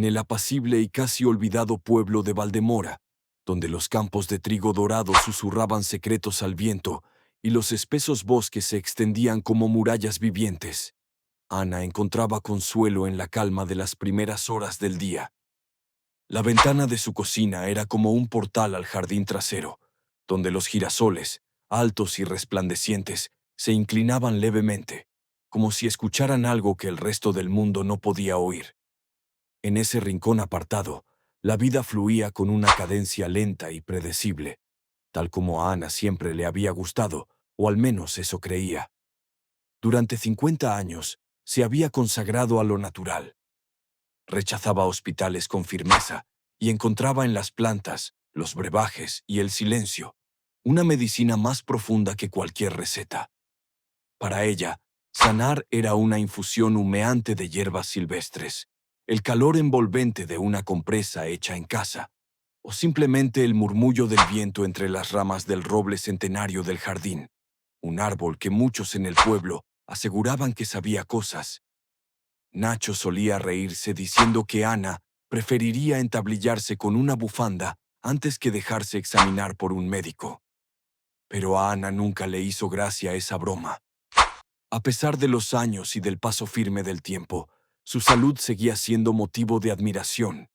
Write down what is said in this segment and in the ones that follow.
en el apacible y casi olvidado pueblo de Valdemora, donde los campos de trigo dorado susurraban secretos al viento y los espesos bosques se extendían como murallas vivientes, Ana encontraba consuelo en la calma de las primeras horas del día. La ventana de su cocina era como un portal al jardín trasero, donde los girasoles, altos y resplandecientes, se inclinaban levemente, como si escucharan algo que el resto del mundo no podía oír. En ese rincón apartado, la vida fluía con una cadencia lenta y predecible, tal como a Ana siempre le había gustado, o al menos eso creía. Durante 50 años, se había consagrado a lo natural. Rechazaba hospitales con firmeza y encontraba en las plantas, los brebajes y el silencio una medicina más profunda que cualquier receta. Para ella, sanar era una infusión humeante de hierbas silvestres, el calor envolvente de una compresa hecha en casa, o simplemente el murmullo del viento entre las ramas del roble centenario del jardín, un árbol que muchos en el pueblo aseguraban que sabía cosas. Nacho solía reírse diciendo que Ana preferiría entablillarse con una bufanda antes que dejarse examinar por un médico. Pero a Ana nunca le hizo gracia esa broma. A pesar de los años y del paso firme del tiempo, su salud seguía siendo motivo de admiración.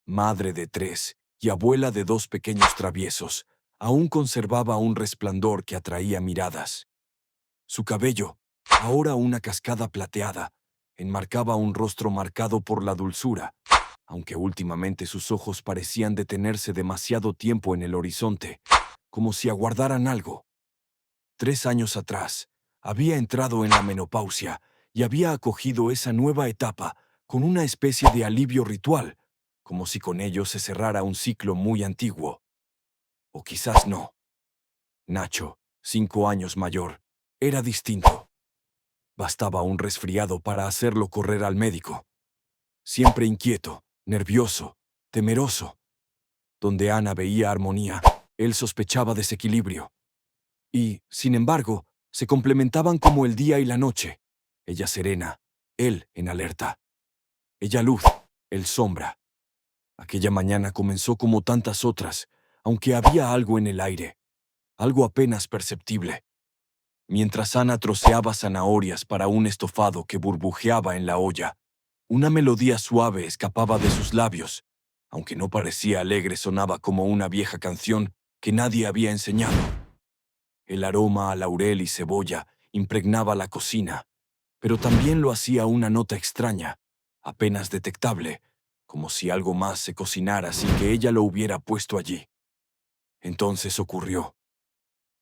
Madre de 3 y abuela de 2 pequeños traviesos, aún conservaba un resplandor que atraía miradas. Su cabello, ahora una cascada plateada, enmarcaba un rostro marcado por la dulzura, aunque últimamente sus ojos parecían detenerse demasiado tiempo en el horizonte, como si aguardaran algo. 3 años atrás, había entrado en la menopausia y había acogido esa nueva etapa con una especie de alivio ritual, como si con ello se cerrara un ciclo muy antiguo. O quizás no. Nacho, 5 años mayor, era distinto. Bastaba un resfriado para hacerlo correr al médico. Siempre inquieto, nervioso, temeroso. Donde Ana veía armonía, él sospechaba desequilibrio. Y, sin embargo, se complementaban como el día y la noche. Ella serena, él en alerta. Ella luz, él sombra. Aquella mañana comenzó como tantas otras, aunque había algo en el aire, algo apenas perceptible. Mientras Ana troceaba zanahorias para un estofado que burbujeaba en la olla, una melodía suave escapaba de sus labios, aunque no parecía alegre, sonaba como una vieja canción que nadie había enseñado. El aroma a laurel y cebolla impregnaba la cocina, pero también lo hacía una nota extraña, apenas detectable, como si algo más se cocinara sin que ella lo hubiera puesto allí. Entonces ocurrió.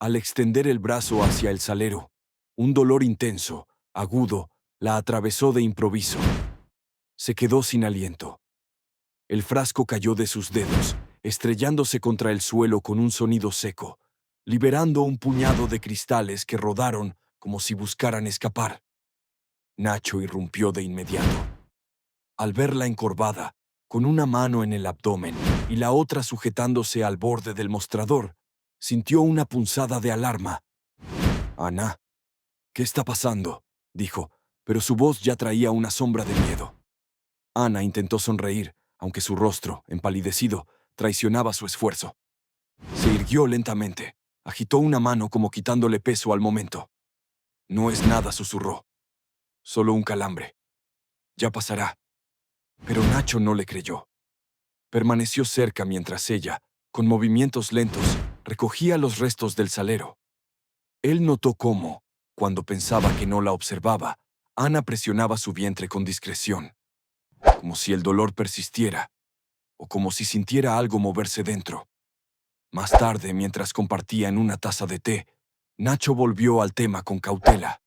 Al extender el brazo hacia el salero, un dolor intenso, agudo, la atravesó de improviso. Se quedó sin aliento. El frasco cayó de sus dedos, estrellándose contra el suelo con un sonido seco, liberando un puñado de cristales que rodaron como si buscaran escapar. Nacho irrumpió de inmediato. Al verla encorvada, con una mano en el abdomen y la otra sujetándose al borde del mostrador, sintió una punzada de alarma. «Ana, ¿qué está pasando?», dijo, pero su voz ya traía una sombra de miedo. Ana intentó sonreír, aunque su rostro, empalidecido, traicionaba su esfuerzo. Se irguió lentamente, agitó una mano como quitándole peso al momento. «No es nada», susurró. «Solo un calambre. Ya pasará». Pero Nacho no le creyó. Permaneció cerca mientras ella, con movimientos lentos, recogía los restos del salero. Él notó cómo, cuando pensaba que no la observaba, Ana presionaba su vientre con discreción, como si el dolor persistiera, o como si sintiera algo moverse dentro. Más tarde, mientras compartían una taza de té, Nacho volvió al tema con cautela.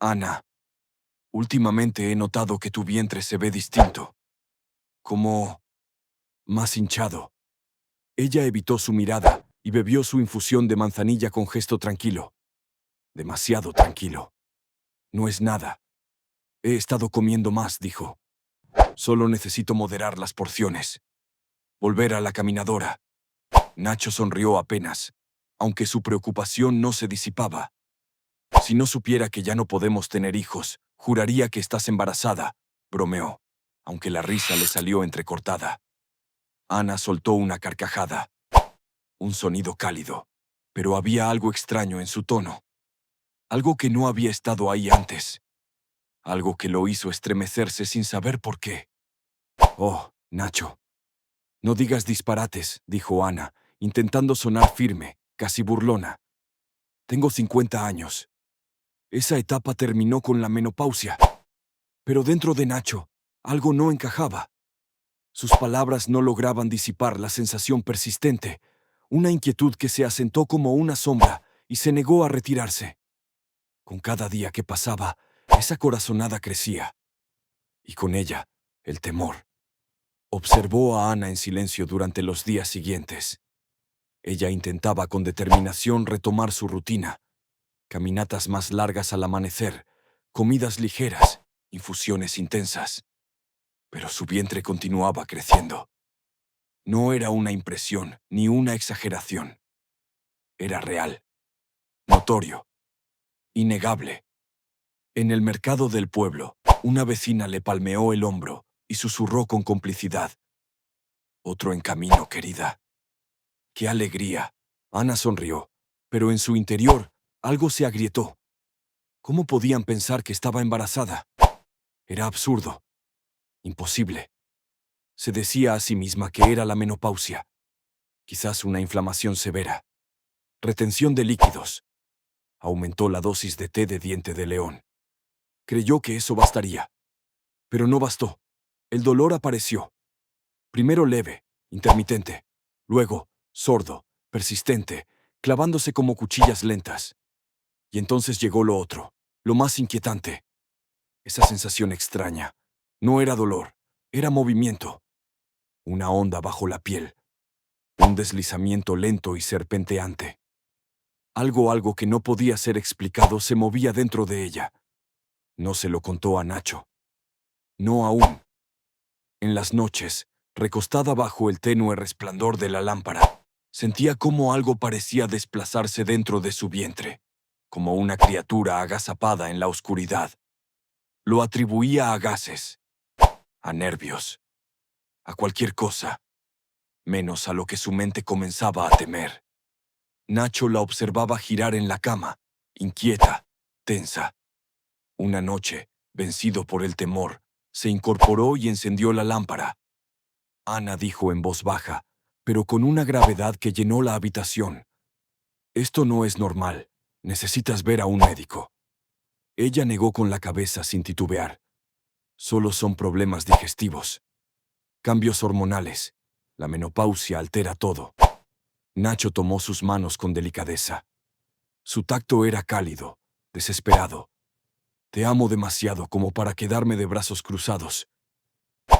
«Ana, últimamente he notado que tu vientre se ve distinto, como más hinchado». Ella evitó su mirada y bebió su infusión de manzanilla con gesto tranquilo. Demasiado tranquilo. «No es nada. He estado comiendo más», dijo. «Solo necesito moderar las porciones. Volver a la caminadora». Nacho sonrió apenas, aunque su preocupación no se disipaba. «Si no supiera que ya no podemos tener hijos, juraría que estás embarazada», bromeó. aunque la risa le salió entrecortada. Ana soltó una carcajada, un sonido cálido, pero había algo extraño en su tono, algo que no había estado ahí antes, algo que lo hizo estremecerse sin saber por qué. «Oh, Nacho, no digas disparates», dijo Ana, intentando sonar firme, casi burlona. «Tengo 50 años. Esa etapa terminó con la menopausia. Pero dentro de Nacho, algo no encajaba. Sus palabras no lograban disipar la sensación persistente, una inquietud que se asentó como una sombra y se negó a retirarse. Con cada día que pasaba, esa corazonada crecía. Y con ella, el temor. Observó a Ana en silencio durante los días siguientes. Ella intentaba con determinación retomar su rutina. Caminatas más largas al amanecer, comidas ligeras, infusiones intensas. Pero su vientre continuaba creciendo. No era una impresión ni una exageración. Era real, notorio, innegable. En el mercado del pueblo, una vecina le palmeó el hombro y susurró con complicidad: «Otro en camino, querida». ¡Qué alegría! Ana sonrió, pero en su interior algo se agrietó. ¿Cómo podían pensar que estaba embarazada? Era absurdo, imposible. Se decía a sí misma que era la menopausia, quizás una inflamación severa, retención de líquidos. Aumentó la dosis de té de diente de león. Creyó que eso bastaría. Pero no bastó. El dolor apareció. Primero leve, intermitente. Luego, sordo, persistente, clavándose como cuchillas lentas. Y entonces llegó lo otro, lo más inquietante. Esa sensación extraña. No era dolor, era movimiento. Una onda bajo la piel. Un deslizamiento lento y serpenteante. Algo que no podía ser explicado se movía dentro de ella. No se lo contó a Nacho. No aún. En las noches, recostada bajo el tenue resplandor de la lámpara, sentía cómo algo parecía desplazarse dentro de su vientre, como una criatura agazapada en la oscuridad. Lo atribuía a gases, a nervios, a cualquier cosa, menos a lo que su mente comenzaba a temer. Nacho la observaba girar en la cama, inquieta, tensa. Una noche, vencido por el temor, se incorporó y encendió la lámpara. Ana dijo en voz baja, pero con una gravedad que llenó la habitación: «Esto no es normal. Necesitas ver a un médico». Ella negó con la cabeza sin titubear. «Solo son problemas digestivos. Cambios hormonales. La menopausia altera todo». Nacho tomó sus manos con delicadeza. Su tacto era cálido, desesperado. «Te amo demasiado como para quedarme de brazos cruzados.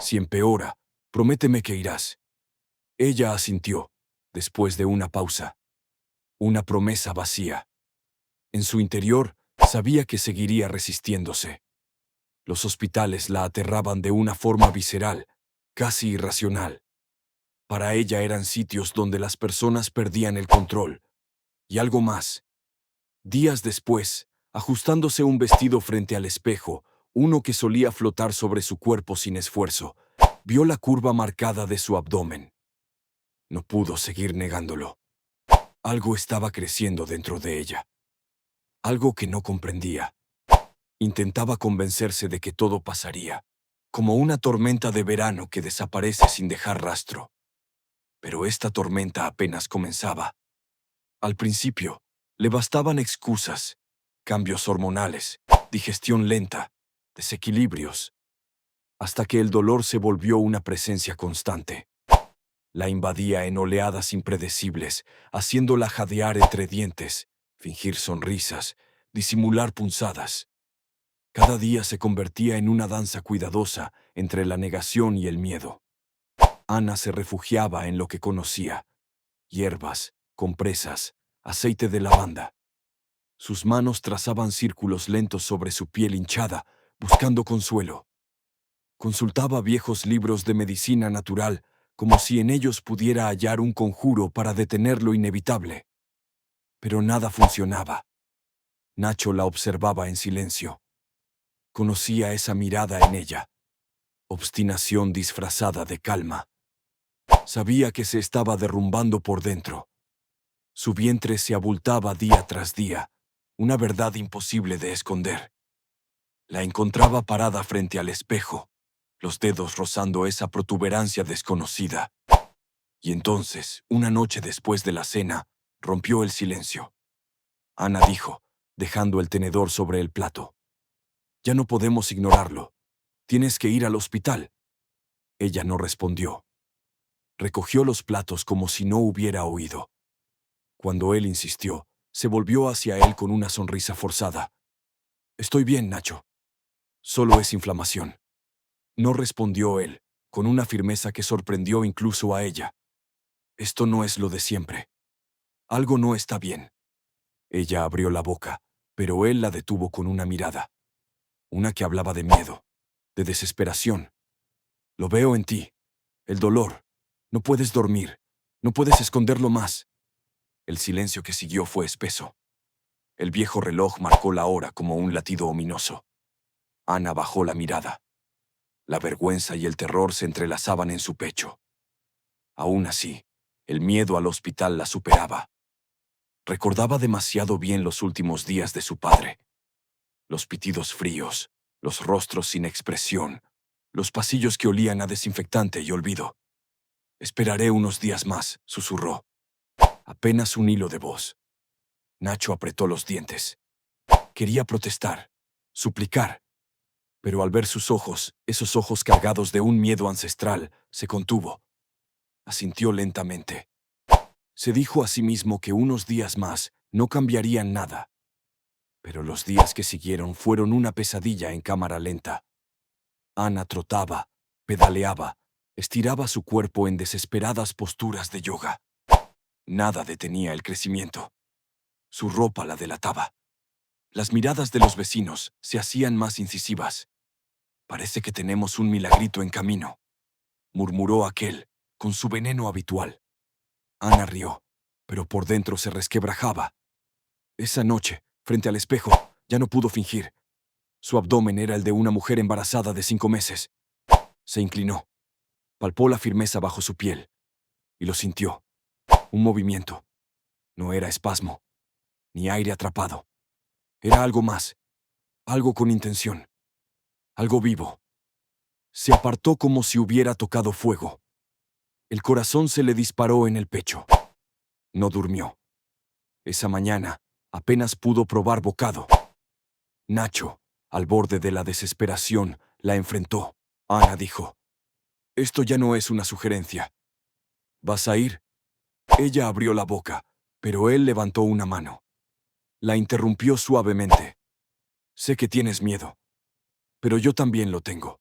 Si empeora, prométeme que irás». Ella asintió, después de una pausa. Una promesa vacía. En su interior, sabía que seguiría resistiéndose. Los hospitales la aterraban de una forma visceral, casi irracional. Para ella eran sitios donde las personas perdían el control. Y algo más. Días después, ajustándose un vestido frente al espejo, uno que solía flotar sobre su cuerpo sin esfuerzo, vio la curva marcada de su abdomen. No pudo seguir negándolo. Algo estaba creciendo dentro de ella. Algo que no comprendía. Intentaba convencerse de que todo pasaría, como una tormenta de verano que desaparece sin dejar rastro. Pero esta tormenta apenas comenzaba. Al principio, le bastaban excusas, cambios hormonales, digestión lenta, desequilibrios, hasta que el dolor se volvió una presencia constante. La invadía en oleadas impredecibles, haciéndola jadear entre dientes, fingir sonrisas, disimular punzadas. Cada día se convertía en una danza cuidadosa entre la negación y el miedo. Ana se refugiaba en lo que conocía: hierbas, compresas, aceite de lavanda. Sus manos trazaban círculos lentos sobre su piel hinchada, buscando consuelo. Consultaba viejos libros de medicina natural, como si en ellos pudiera hallar un conjuro para detener lo inevitable. Pero nada funcionaba. Nacho la observaba en silencio. Conocía esa mirada en ella. obstinación disfrazada de calma. Sabía que se estaba derrumbando por dentro. Su vientre se abultaba día tras día, una verdad imposible de esconder. La encontraba parada frente al espejo, los dedos rozando esa protuberancia desconocida. Y entonces, una noche después de la cena, rompió el silencio. Ana dijo, dejando el tenedor sobre el plato. «Ya no podemos ignorarlo. Tienes que ir al hospital». Ella no respondió. Recogió los platos como si no hubiera oído. Cuando él insistió, se volvió hacia él con una sonrisa forzada. «Estoy bien, Nacho. Solo es inflamación». No respondió él, con una firmeza que sorprendió incluso a ella. «Esto no es lo de siempre. Algo no está bien». Ella abrió la boca, pero él la detuvo con una mirada. Una que hablaba de miedo, de desesperación. «Lo veo en ti. El dolor. No puedes dormir. No puedes esconderlo más». El silencio que siguió fue espeso. El viejo reloj marcó la hora como un latido ominoso. Ana bajó la mirada. La vergüenza y el terror se entrelazaban en su pecho. Aún así, el miedo al hospital la superaba. Recordaba demasiado bien los últimos días de su padre. Los pitidos fríos, los rostros sin expresión, los pasillos que olían a desinfectante y olvido. «Esperaré unos días más», susurró. Apenas un hilo de voz. Nacho apretó los dientes. Quería protestar, suplicar, pero al ver sus ojos, esos ojos cargados de un miedo ancestral, se contuvo. Asintió lentamente. Se dijo a sí mismo que unos días más no cambiarían nada. Pero los días que siguieron fueron una pesadilla en cámara lenta. Ana trotaba, pedaleaba, estiraba su cuerpo en desesperadas posturas de yoga. Nada detenía el crecimiento. Su ropa la delataba. Las miradas de los vecinos se hacían más incisivas. «Parece que tenemos un milagrito en camino», murmuró aquel, con su veneno habitual. Ana rió, pero por dentro se resquebrajaba. Esa noche, frente al espejo, ya no pudo fingir. Su abdomen era el de una mujer embarazada de 5 meses. Se inclinó, palpó la firmeza bajo su piel, y lo sintió. Un movimiento. No era espasmo, ni aire atrapado. Era algo más, algo con intención, algo vivo. Se apartó como si hubiera tocado fuego. El corazón se le disparó en el pecho. No durmió. Esa mañana apenas pudo probar bocado. Nacho, al borde de la desesperación, la enfrentó. Ana dijo, «Esto ya no es una sugerencia. ¿Vas a ir?» Ella abrió la boca, pero él levantó una mano. La interrumpió suavemente. «Sé que tienes miedo, pero yo también lo tengo.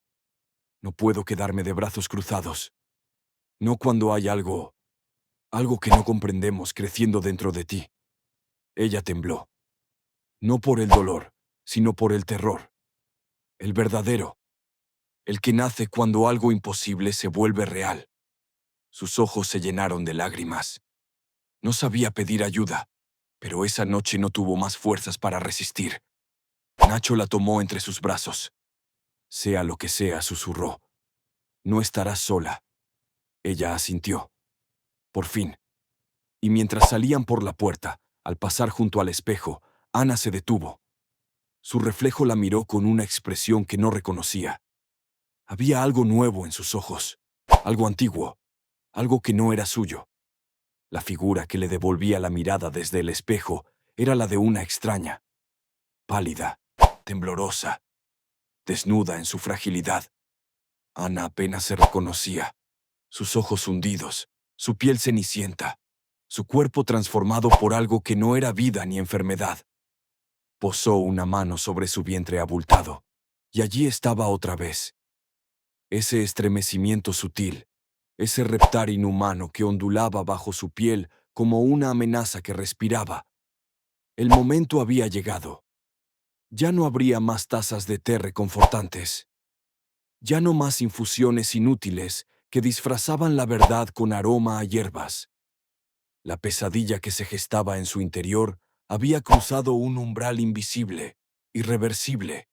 No puedo quedarme de brazos cruzados. No cuando hay algo que no comprendemos creciendo dentro de ti». Ella tembló. No por el dolor, sino por el terror. El verdadero. El que nace cuando algo imposible se vuelve real. Sus ojos se llenaron de lágrimas. No sabía pedir ayuda, pero esa noche no tuvo más fuerzas para resistir. Nacho la tomó entre sus brazos. «Sea lo que sea», susurró. «No estarás sola». Ella asintió. Por fin. Y mientras salían por la puerta, al pasar junto al espejo, Ana se detuvo. Su reflejo la miró con una expresión que no reconocía. Había algo nuevo en sus ojos, algo antiguo, algo que no era suyo. La figura que le devolvía la mirada desde el espejo era la de una extraña, pálida, temblorosa, desnuda en su fragilidad. Ana apenas se reconocía, sus ojos hundidos, su piel cenicienta, su cuerpo transformado por algo que no era vida ni enfermedad. Posó una mano sobre su vientre abultado, y allí estaba otra vez. Ese estremecimiento sutil, ese reptar inhumano que ondulaba bajo su piel como una amenaza que respiraba. El momento había llegado. Ya no habría más tazas de té reconfortantes. Ya no más infusiones inútiles que disfrazaban la verdad con aroma a hierbas. La pesadilla que se gestaba en su interior había cruzado un umbral invisible, irreversible.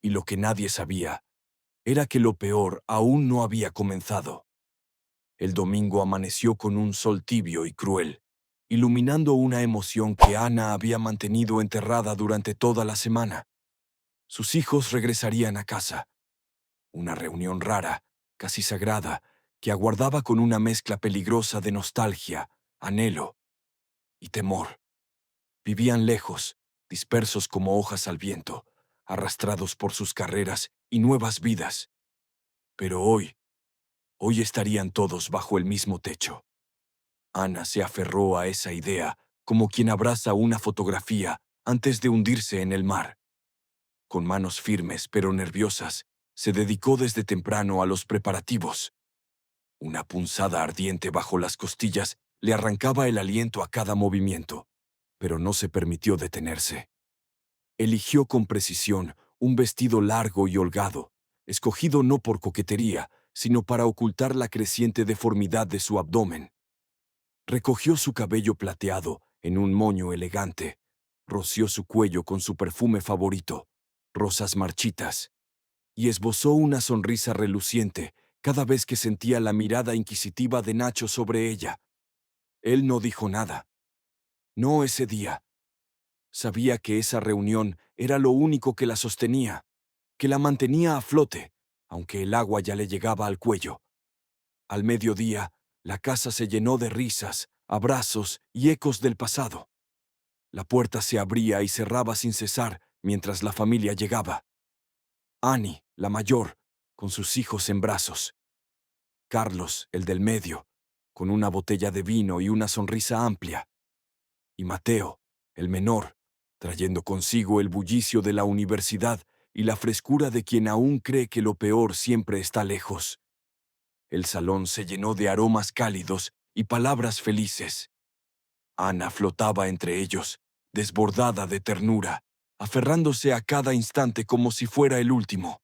Y lo que nadie sabía era que lo peor aún no había comenzado. El domingo amaneció con un sol tibio y cruel, iluminando una emoción que Ana había mantenido enterrada durante toda la semana. Sus hijos regresarían a casa. Una reunión rara, casi sagrada, que aguardaba con una mezcla peligrosa de nostalgia, anhelo y temor. Vivían lejos, dispersos como hojas al viento, arrastrados por sus carreras y nuevas vidas. Pero hoy estarían todos bajo el mismo techo. Ana se aferró a esa idea como quien abraza una fotografía antes de hundirse en el mar. Con manos firmes pero nerviosas, se dedicó desde temprano a los preparativos. Una punzada ardiente bajo las costillas le arrancaba el aliento a cada movimiento, pero no se permitió detenerse. Eligió con precisión un vestido largo y holgado, escogido no por coquetería, sino para ocultar la creciente deformidad de su abdomen. Recogió su cabello plateado en un moño elegante, roció su cuello con su perfume favorito, rosas marchitas, y esbozó una sonrisa reluciente cada vez que sentía la mirada inquisitiva de Nacho sobre ella. Él no dijo nada. No ese día. Sabía que esa reunión era lo único que la sostenía, que la mantenía a flote, aunque el agua ya le llegaba al cuello. Al mediodía, la casa se llenó de risas, abrazos y ecos del pasado. La puerta se abría y cerraba sin cesar mientras la familia llegaba. Annie, la mayor, con sus hijos en brazos. Carlos, el del medio, con una botella de vino y una sonrisa amplia. Y Mateo, el menor, trayendo consigo el bullicio de la universidad y la frescura de quien aún cree que lo peor siempre está lejos. El salón se llenó de aromas cálidos y palabras felices. Ana flotaba entre ellos, desbordada de ternura, aferrándose a cada instante como si fuera el último.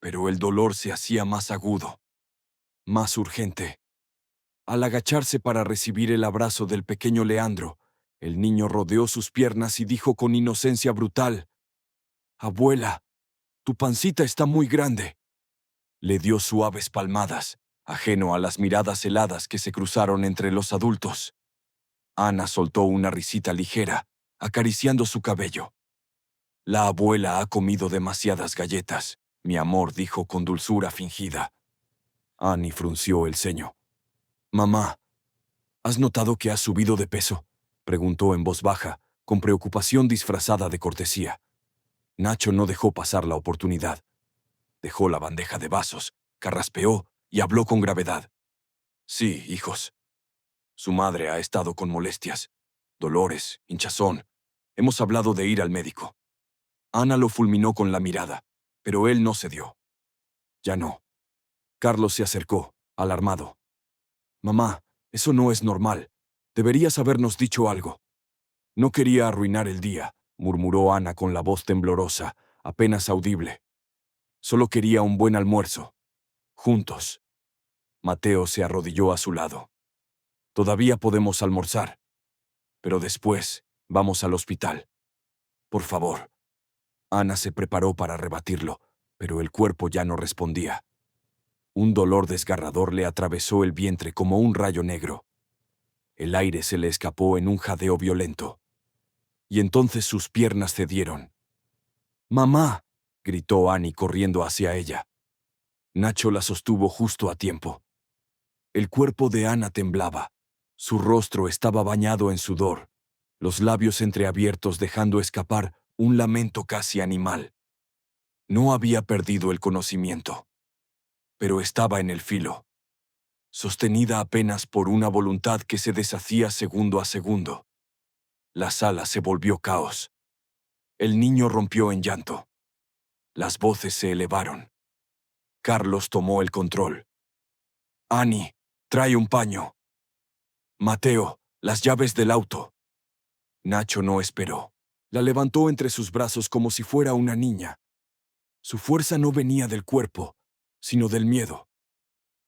Pero el dolor se hacía más agudo, más urgente. Al agacharse para recibir el abrazo del pequeño Leandro, el niño rodeó sus piernas y dijo con inocencia brutal: «Abuela, tu pancita está muy grande». Le dio suaves palmadas, ajeno a las miradas heladas que se cruzaron entre los adultos. Ana soltó una risita ligera, acariciando su cabello. «La abuela ha comido demasiadas galletas», mi amor dijo con dulzura fingida. Annie frunció el ceño. «Mamá, ¿has notado que has subido de peso?», preguntó en voz baja, con preocupación disfrazada de cortesía. Nacho no dejó pasar la oportunidad. Dejó la bandeja de vasos, carraspeó y habló con gravedad. «Sí, hijos. Su madre ha estado con molestias, dolores, hinchazón. Hemos hablado de ir al médico». Ana lo fulminó con la mirada, pero él no cedió. «Ya no». Carlos se acercó, alarmado. «Mamá, eso no es normal. Deberías habernos dicho algo». «No quería arruinar el día», murmuró Ana con la voz temblorosa, apenas audible. «Solo quería un buen almuerzo. Juntos». Mateo se arrodilló a su lado. «Todavía podemos almorzar. Pero después vamos al hospital. Por favor». Ana se preparó para rebatirlo, pero el cuerpo ya no respondía. Un dolor desgarrador le atravesó el vientre como un rayo negro. El aire se le escapó en un jadeo violento. Y entonces sus piernas cedieron. «¡Mamá!», gritó Annie corriendo hacia ella. Nacho la sostuvo justo a tiempo. El cuerpo de Ana temblaba. Su rostro estaba bañado en sudor, los labios entreabiertos dejando escapar un lamento casi animal. No había perdido el conocimiento, pero estaba en el filo, sostenida apenas por una voluntad que se deshacía segundo a segundo. La sala se volvió caos. El niño rompió en llanto. Las voces se elevaron. Carlos tomó el control. «Annie, trae un paño». «Mateo, las llaves del auto». Nacho no esperó. La levantó entre sus brazos como si fuera una niña. Su fuerza no venía del cuerpo, sino del miedo,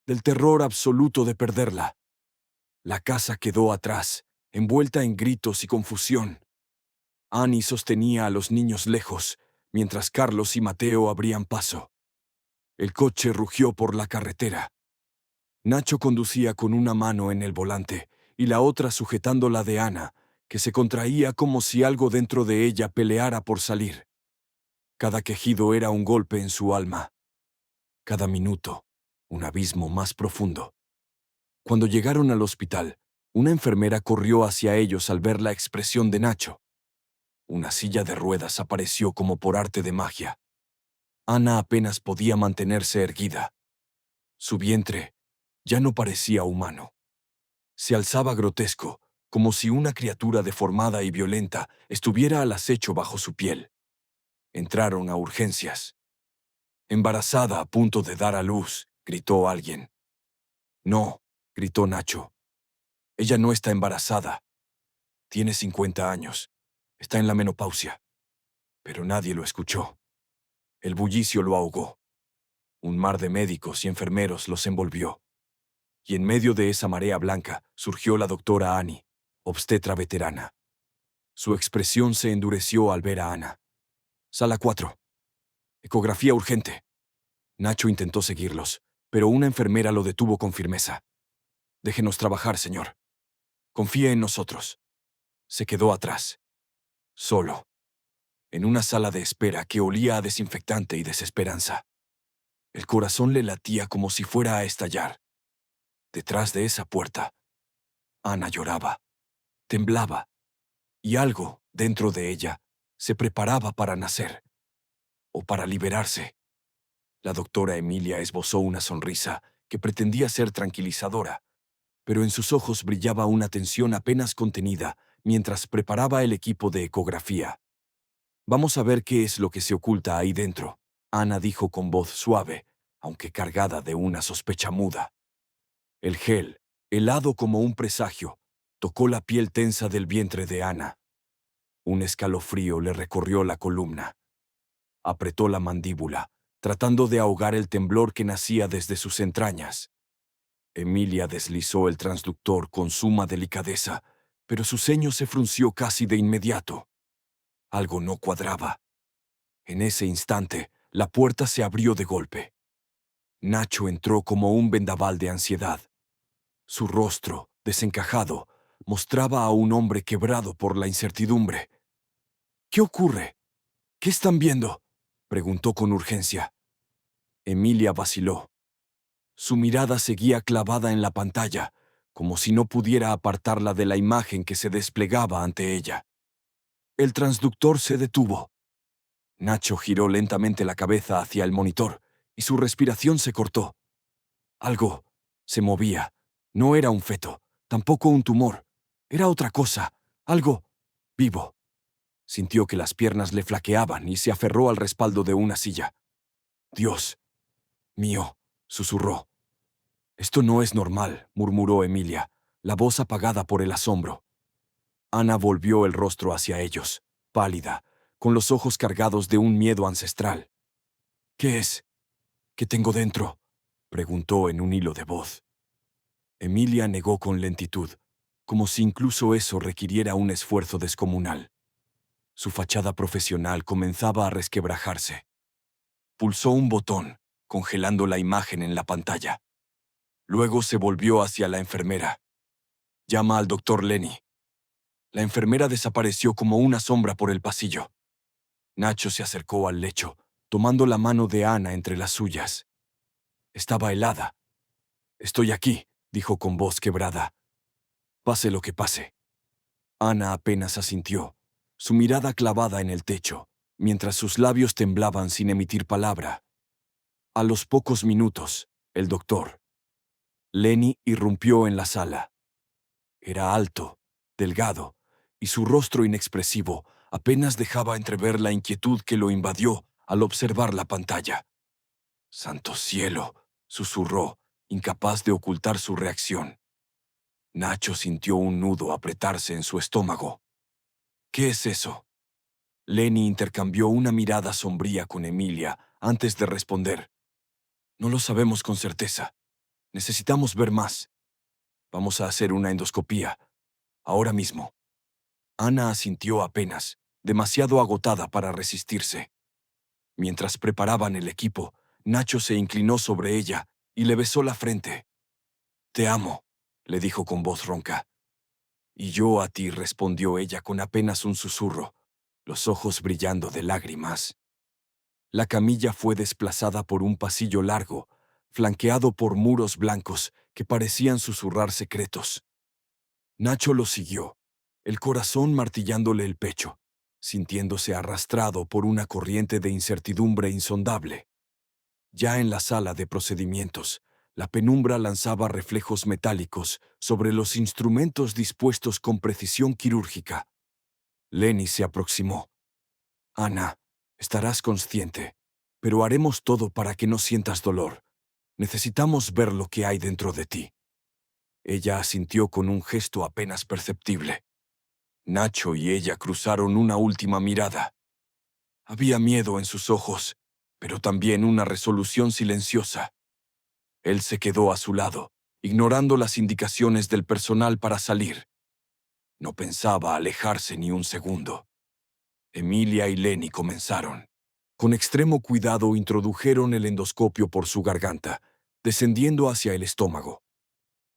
del terror absoluto de perderla. La casa quedó atrás, envuelta en gritos y confusión. Annie sostenía a los niños lejos, mientras Carlos y Mateo abrían paso. El coche rugió por la carretera. Nacho conducía con una mano en el volante y la otra sujetando la de Ana, que se contraía como si algo dentro de ella peleara por salir. Cada quejido era un golpe en su alma. Cada minuto, un abismo más profundo. Cuando llegaron al hospital, una enfermera corrió hacia ellos al ver la expresión de Nacho. Una silla de ruedas apareció como por arte de magia. Ana apenas podía mantenerse erguida. Su vientre ya no parecía humano. Se alzaba grotesco, como si una criatura deformada y violenta estuviera al acecho bajo su piel. Entraron a urgencias. Embarazada a punto de dar a luz, gritó alguien. No, gritó Nacho. Ella no está embarazada. Tiene 50 años. Está en la menopausia. Pero nadie lo escuchó. El bullicio lo ahogó. Un mar de médicos y enfermeros los envolvió. Y en medio de esa marea blanca surgió la doctora Annie, obstetra veterana. Su expresión se endureció al ver a Ana. Sala 4. Ecografía urgente. Nacho intentó seguirlos, pero una enfermera lo detuvo con firmeza. Déjenos trabajar, señor. Confíe en nosotros. Se quedó atrás. Solo. En una sala de espera que olía a desinfectante y desesperanza. El corazón le latía como si fuera a estallar. Detrás de esa puerta, Ana lloraba, temblaba, y algo, dentro de ella, se preparaba para nacer, o para liberarse. La doctora Emilia esbozó una sonrisa que pretendía ser tranquilizadora, pero en sus ojos brillaba una tensión apenas contenida mientras preparaba el equipo de ecografía. Vamos a ver qué es lo que se oculta ahí dentro, Ana dijo con voz suave, aunque cargada de una sospecha muda. El gel, helado como un presagio, tocó la piel tensa del vientre de Ana. Un escalofrío le recorrió la columna. Apretó la mandíbula, tratando de ahogar el temblor que nacía desde sus entrañas. Emilia deslizó el transductor con suma delicadeza, pero su ceño se frunció casi de inmediato. Algo no cuadraba. En ese instante, la puerta se abrió de golpe. Nacho entró como un vendaval de ansiedad. Su rostro, desencajado, mostraba a un hombre quebrado por la incertidumbre. ¿Qué ocurre? ¿Qué están viendo?, preguntó con urgencia. Emilia vaciló. Su mirada seguía clavada en la pantalla, como si no pudiera apartarla de la imagen que se desplegaba ante ella. El transductor se detuvo. Nacho giró lentamente la cabeza hacia el monitor, y su respiración se cortó. Algo se movía. No era un feto, tampoco un tumor. Era otra cosa, algo vivo. Sintió que las piernas le flaqueaban y se aferró al respaldo de una silla. «Dios mío», susurró. «Esto no es normal», murmuró Emilia, la voz apagada por el asombro. Ana volvió el rostro hacia ellos, pálida, con los ojos cargados de un miedo ancestral. «¿Qué es? ¿Qué tengo dentro?», preguntó en un hilo de voz. Emilia negó con lentitud, como si incluso eso requiriera un esfuerzo descomunal. Su fachada profesional comenzaba a resquebrajarse. Pulsó un botón, congelando la imagen en la pantalla. Luego se volvió hacia la enfermera. «Llama al doctor Lenny». La enfermera desapareció como una sombra por el pasillo. Nacho se acercó al lecho, tomando la mano de Ana entre las suyas. Estaba helada. «Estoy aquí», dijo con voz quebrada. «Pase lo que pase». Ana apenas asintió, su mirada clavada en el techo, mientras sus labios temblaban sin emitir palabra. A los pocos minutos, el doctor Lenny irrumpió en la sala. Era alto, delgado, y su rostro inexpresivo apenas dejaba entrever la inquietud que lo invadió al observar la pantalla. «Santo cielo», susurró, incapaz de ocultar su reacción. Nacho sintió un nudo apretarse en su estómago. «¿Qué es eso?». Lenny intercambió una mirada sombría con Emilia antes de responder. «No lo sabemos con certeza. Necesitamos ver más. Vamos a hacer una endoscopía. Ahora mismo». Ana asintió apenas, demasiado agotada para resistirse. Mientras preparaban el equipo, Nacho se inclinó sobre ella y le besó la frente. «Te amo», le dijo con voz ronca. «Y yo a ti», respondió ella con apenas un susurro, los ojos brillando de lágrimas. La camilla fue desplazada por un pasillo largo, flanqueado por muros blancos que parecían susurrar secretos. Nacho lo siguió, el corazón martillándole el pecho, sintiéndose arrastrado por una corriente de incertidumbre insondable. Ya en la sala de procedimientos, la penumbra lanzaba reflejos metálicos sobre los instrumentos dispuestos con precisión quirúrgica. Lenny se aproximó. «Ana, estarás consciente, pero haremos todo para que no sientas dolor. Necesitamos ver lo que hay dentro de ti». Ella asintió con un gesto apenas perceptible. Nacho y ella cruzaron una última mirada. Había miedo en sus ojos, pero también una resolución silenciosa. Él se quedó a su lado, ignorando las indicaciones del personal para salir. No pensaba alejarse ni un segundo. Emilia y Lenny comenzaron. Con extremo cuidado introdujeron el endoscopio por su garganta, descendiendo hacia el estómago.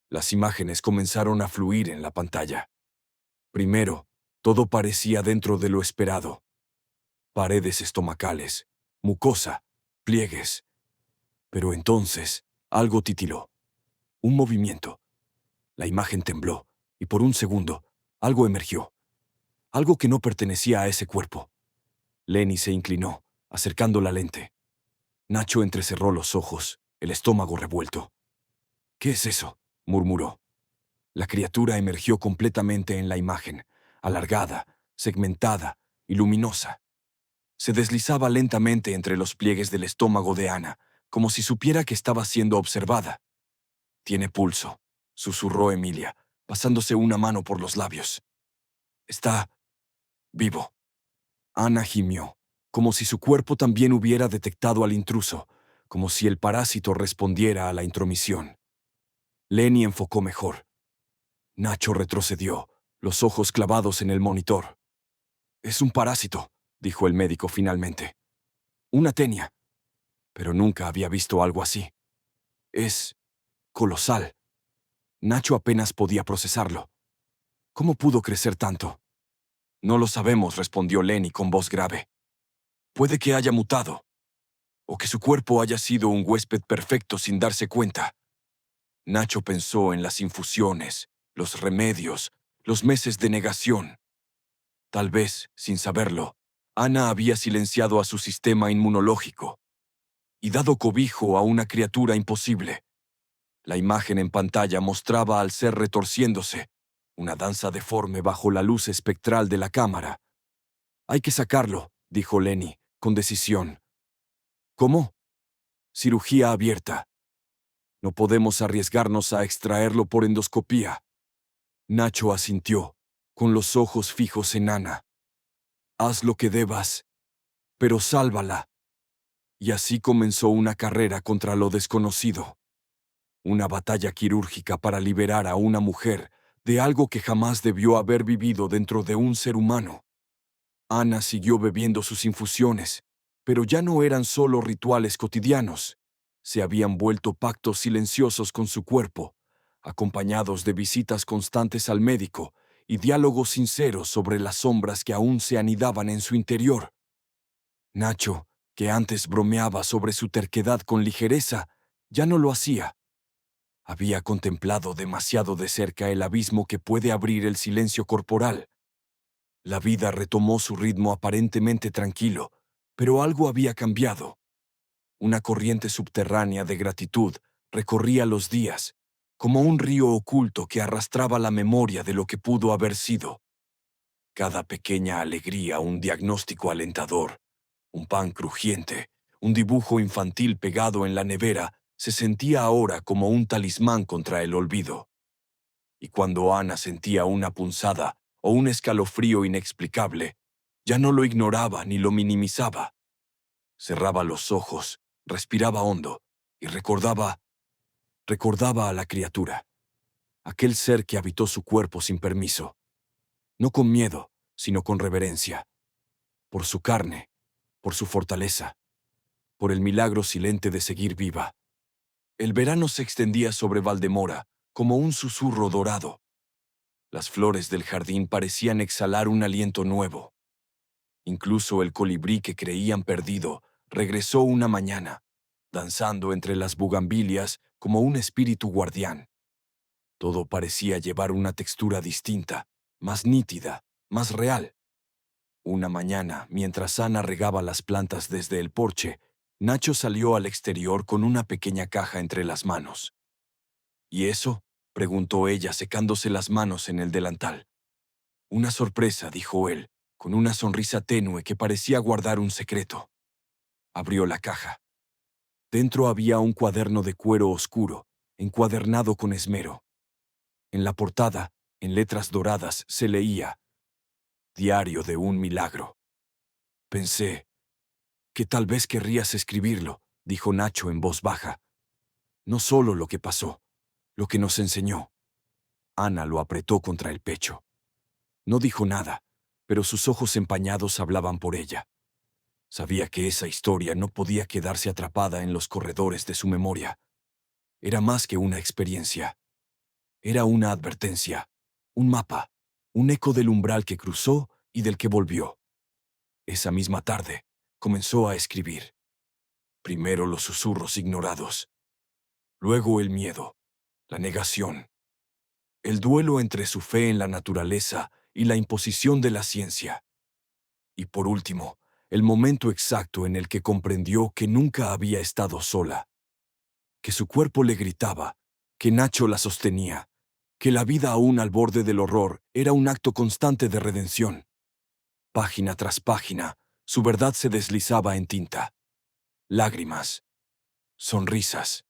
Las imágenes comenzaron a fluir en la pantalla. Primero, todo parecía dentro de lo esperado. Paredes estomacales, mucosa, pliegues. Pero entonces, algo titiló. Un movimiento. La imagen tembló, y por un segundo, algo emergió. Algo que no pertenecía a ese cuerpo. Lenny se inclinó, acercando la lente. Nacho entrecerró los ojos, el estómago revuelto. «¿Qué es eso?», murmuró. La criatura emergió completamente en la imagen, alargada, segmentada y luminosa. Se deslizaba lentamente entre los pliegues del estómago de Ana, como si supiera que estaba siendo observada. «Tiene pulso», susurró Emilia, pasándose una mano por los labios. «Está vivo». Ana gimió, como si su cuerpo también hubiera detectado al intruso, como si el parásito respondiera a la intromisión. Lenny enfocó mejor. Nacho retrocedió, los ojos clavados en el monitor. «Es un parásito», dijo el médico finalmente. «Una tenia. Pero nunca había visto algo así. Es colosal». Nacho apenas podía procesarlo. «¿Cómo pudo crecer tanto?». «No lo sabemos», respondió Lenny con voz grave. «Puede que haya mutado, o que su cuerpo haya sido un huésped perfecto sin darse cuenta». Nacho pensó en las infusiones, los remedios, los meses de negación. Tal vez, sin saberlo, Ana había silenciado a su sistema inmunológico y dado cobijo a una criatura imposible. La imagen en pantalla mostraba al ser retorciéndose, una danza deforme bajo la luz espectral de la cámara. «Hay que sacarlo», dijo Lenny, con decisión. «¿Cómo?». «Cirugía abierta. No podemos arriesgarnos a extraerlo por endoscopía». Nacho asintió, con los ojos fijos en Ana. «Haz lo que debas, pero sálvala». Y así comenzó una carrera contra lo desconocido. Una batalla quirúrgica para liberar a una mujer de algo que jamás debió haber vivido dentro de un ser humano. Ana siguió bebiendo sus infusiones, pero ya no eran solo rituales cotidianos. Se habían vuelto pactos silenciosos con su cuerpo, acompañados de visitas constantes al médico y diálogos sinceros sobre las sombras que aún se anidaban en su interior. Nacho, que antes bromeaba sobre su terquedad con ligereza, ya no lo hacía. Había contemplado demasiado de cerca el abismo que puede abrir el silencio corporal. La vida retomó su ritmo aparentemente tranquilo, pero algo había cambiado. Una corriente subterránea de gratitud recorría los días, como un río oculto que arrastraba la memoria de lo que pudo haber sido. Cada pequeña alegría un diagnóstico alentador, un pan crujiente, un dibujo infantil pegado en la nevera, se sentía ahora como un talismán contra el olvido. Y cuando Ana sentía una punzada o un escalofrío inexplicable, ya no lo ignoraba ni lo minimizaba. Cerraba los ojos, respiraba hondo y recordaba a la criatura, aquel ser que habitó su cuerpo sin permiso, no con miedo, sino con reverencia, por su carne, por su fortaleza. por el milagro silente de seguir viva. El verano se extendía sobre Valdemora como un susurro dorado. Las flores del jardín parecían exhalar un aliento nuevo. Incluso el colibrí que creían perdido regresó una mañana, danzando entre las bugambilias como un espíritu guardián. Todo parecía llevar una textura distinta, más nítida, más real. Una mañana, mientras Ana regaba las plantas desde el porche, Nacho salió al exterior con una pequeña caja entre las manos. ¿Y eso?, preguntó ella secándose las manos en el delantal. Una sorpresa, dijo él, con una sonrisa tenue que parecía guardar un secreto. Abrió la caja. Dentro había un cuaderno de cuero oscuro, encuadernado con esmero. En la portada, en letras doradas, se leía: Diario de un milagro. Pensé que tal vez querrías escribirlo, dijo Nacho en voz baja. No solo lo que pasó, lo que nos enseñó. Ana lo apretó contra el pecho. No dijo nada, pero sus ojos empañados hablaban por ella. Sabía que esa historia no podía quedarse atrapada en los corredores de su memoria. Era más que una experiencia. Era una advertencia, un mapa, un eco del umbral que cruzó y del que volvió. Esa misma tarde, comenzó a escribir. Primero los susurros ignorados. Luego el miedo, la negación. El duelo entre su fe en la naturaleza y la imposición de la ciencia. Y por último, el momento exacto en el que comprendió que nunca había estado sola. Que su cuerpo le gritaba, que Nacho la sostenía, que la vida aún al borde del horror era un acto constante de redención. Página tras página, su verdad se deslizaba en tinta. Lágrimas, sonrisas,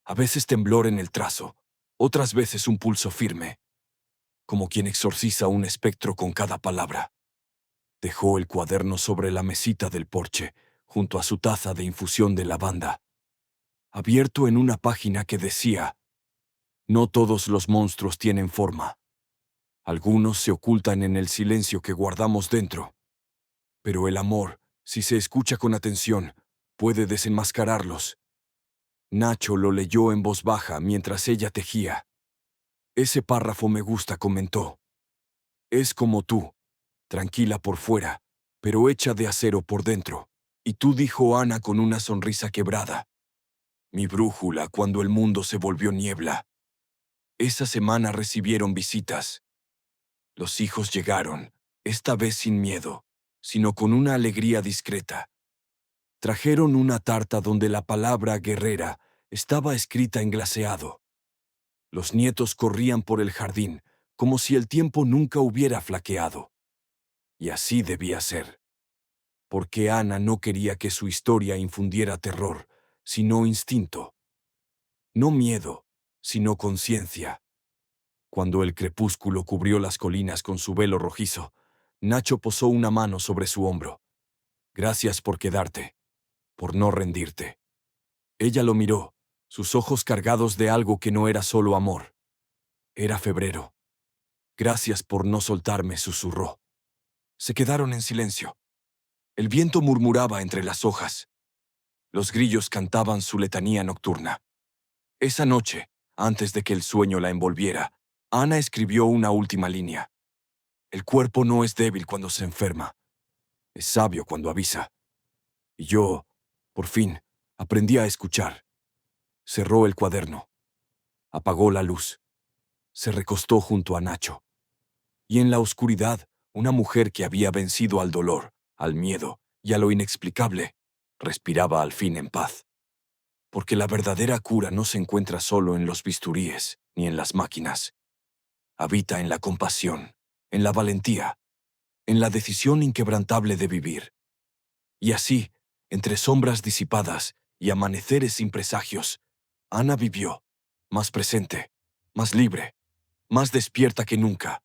a veces temblor en el trazo, otras veces un pulso firme, como quien exorciza un espectro con cada palabra. Dejó el cuaderno sobre la mesita del porche, junto a su taza de infusión de lavanda, abierto en una página que decía: No todos los monstruos tienen forma. Algunos se ocultan en el silencio que guardamos dentro. Pero el amor, si se escucha con atención, puede desenmascararlos. Nacho lo leyó en voz baja mientras ella tejía. Ese párrafo me gusta, comentó. Es como tú, tranquila por fuera, pero hecha de acero por dentro. Y tú, dijo Ana con una sonrisa quebrada. Mi brújula cuando el mundo se volvió niebla. Esa semana recibieron visitas. Los hijos llegaron, esta vez sin miedo, sino con una alegría discreta. Trajeron una tarta donde la palabra guerrera estaba escrita en glaseado. Los nietos corrían por el jardín, como si el tiempo nunca hubiera flaqueado. Y así debía ser. Porque Ana no quería que su historia infundiera terror, sino instinto. No miedo, sino conciencia. Cuando el crepúsculo cubrió las colinas con su velo rojizo, Nacho posó una mano sobre su hombro. Gracias por quedarte, por no rendirte. Ella lo miró, sus ojos cargados de algo que no era solo amor. Era febrero. Gracias por no soltarme, susurró. Se quedaron en silencio. El viento murmuraba entre las hojas. Los grillos cantaban su letanía nocturna. Esa noche, antes de que el sueño la envolviera, Ana escribió una última línea. El cuerpo no es débil cuando se enferma. Es sabio cuando avisa. Y yo, por fin, aprendí a escuchar. Cerró el cuaderno. Apagó la luz. Se recostó junto a Nacho. Y en la oscuridad, una mujer que había vencido al dolor, al miedo y a lo inexplicable, respiraba al fin en paz. Porque la verdadera cura no se encuentra solo en los bisturíes ni en las máquinas. Habita en la compasión, en la valentía, en la decisión inquebrantable de vivir. Y así, entre sombras disipadas y amaneceres sin presagios, Ana vivió, más presente, más libre, más despierta que nunca.